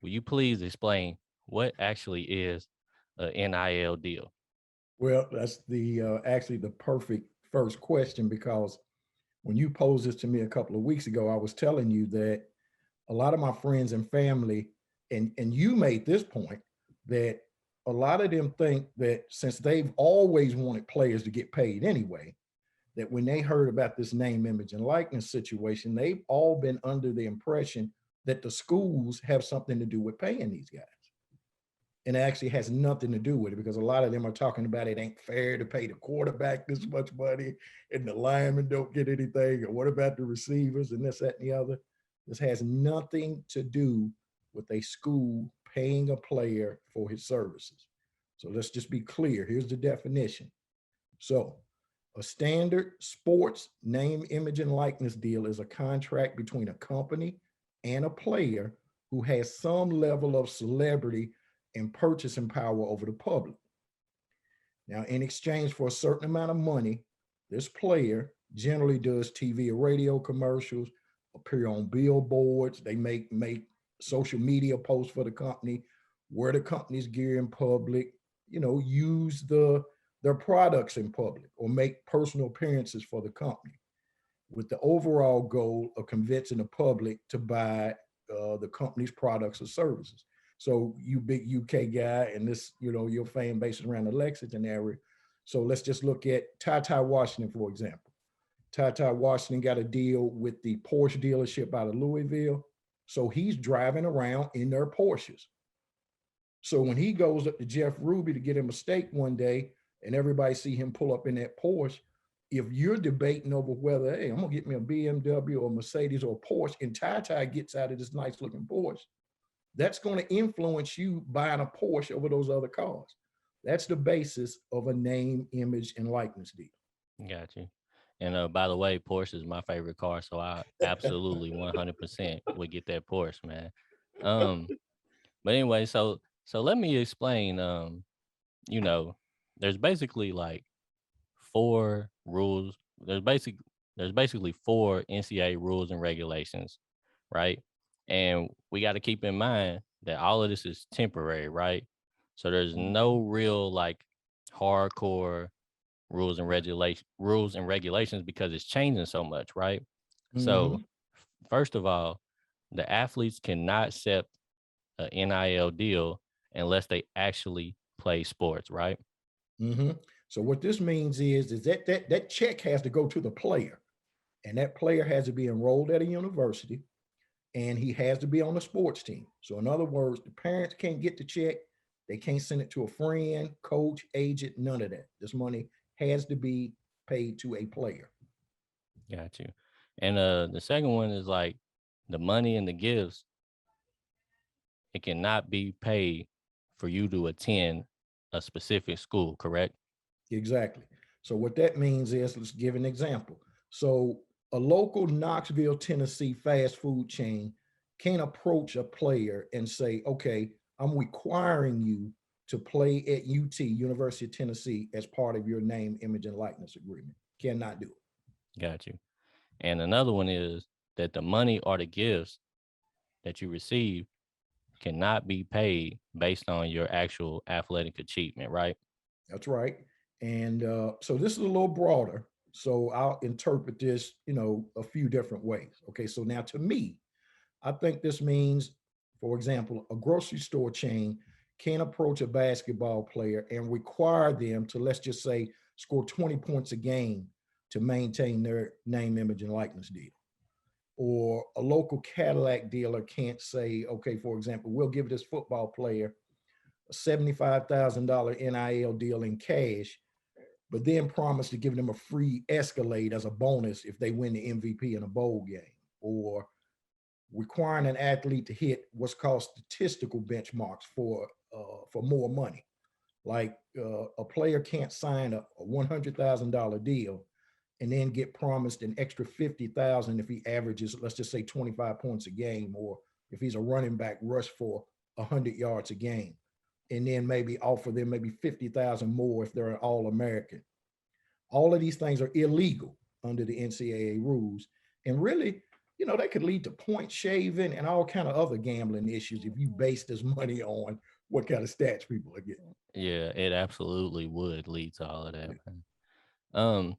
will you please explain what actually is a NIL deal? Well, that's the actually the perfect first question, because when you posed this to me a couple of weeks ago, I was telling you that a lot of my friends and family, and you made this point, that a lot of them think that since they've always wanted players to get paid anyway, that when they heard about this name, image, and likeness situation, they've all been under the impression that the schools have something to do with paying these guys. And it actually has nothing to do with it, because a lot of them are talking about it ain't fair to pay the quarterback this much money and the linemen don't get anything. Or what about the receivers and this, that, and the other? This has nothing to do with a school paying a player for his services. So let's just be clear. Here's the definition. So a standard sports name, image, and likeness deal is a contract between a company and a player who has some level of celebrity and purchasing power over the public. Now, in exchange for a certain amount of money, this player generally does TV or radio commercials, appear on billboards. They make social media posts for the company, wear the company's gear in public, use their products in public, or make personal appearances for the company, with the overall goal of convincing the public to buy the company's products or services. So you big UK guy, and this, your fan base is around the Lexington area. So let's just look at Ty Washington, for example. Ty Washington got a deal with the Porsche dealership out of Louisville. So he's driving around in their Porsches. So when he goes up to Jeff Ruby to get him a steak one day, and everybody see him pull up in that Porsche, if you're debating over whether, hey, I'm gonna get me a BMW or a Mercedes or a Porsche, and Ty gets out of this nice looking Porsche, that's going to influence you buying a Porsche over those other cars. That's the basis of a name, image, and likeness deal. Got you. And by the way, Porsche is my favorite car, so I absolutely 100% would get that Porsche, man. Um, but anyway, so let me explain. You know, there's basically like four rules. There's basically four NCAA rules and regulations, right? And we got to keep in mind that all of this is temporary, right? So there's no real like hardcore rules and regulations because it's changing so much, right? So Mm-hmm. first of all, the athletes cannot accept an NIL deal unless they actually play sports, right? Mm-hmm. So what this means is that check has to go to the player, and that player has to be enrolled at a university, and he has to be on a sports team. So in other words, the parents can't get the check. They can't send it to a friend, coach, agent, none of that. This money has to be paid to a player. Got you. And the second one is like the money and the gifts, it cannot be paid for you to attend a specific school, correct? Exactly. So what that means is, let's give an example. So a local Knoxville, Tennessee fast food chain can approach a player and say, okay, I'm requiring you to play at UT, University of Tennessee, as part of your name, image, and likeness agreement. Cannot do it. Got you. And another one is that the money or the gifts that you receive cannot be paid based on your actual athletic achievement, right? That's right. And so this is a little broader. So I'll interpret this, a few different ways. Okay. So now to me, I think this means, for example, a grocery store chain can approach a basketball player and require them to, let's just say, score 20 points a game to maintain their name, image, and likeness deal. Or a local Cadillac dealer can't say, okay, for example, we'll give this football player a $75,000 NIL deal in cash, but then promise to give them a free Escalade as a bonus if they win the MVP in a bowl game. Or requiring an athlete to hit what's called statistical benchmarks for more money. Like a player can't sign a $100,000 deal and then get promised an extra 50,000 if he averages, let's just say 25 points a game, or if he's a running back, rush for 100 yards a game, and then maybe offer them maybe 50,000 more if they're an All-American. All of these things are illegal under the NCAA rules, and really, that could lead to point shaving and all kind of other gambling issues if you base this money on what kind of stats people are getting. Yeah, it absolutely would lead to all of that, Yeah. man. Um,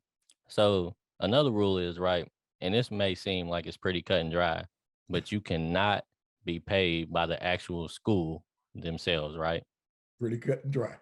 so another rule is right, and this may seem like it's pretty cut and dry, but you cannot be paid by the actual school themselves, right? Pretty cut and dry.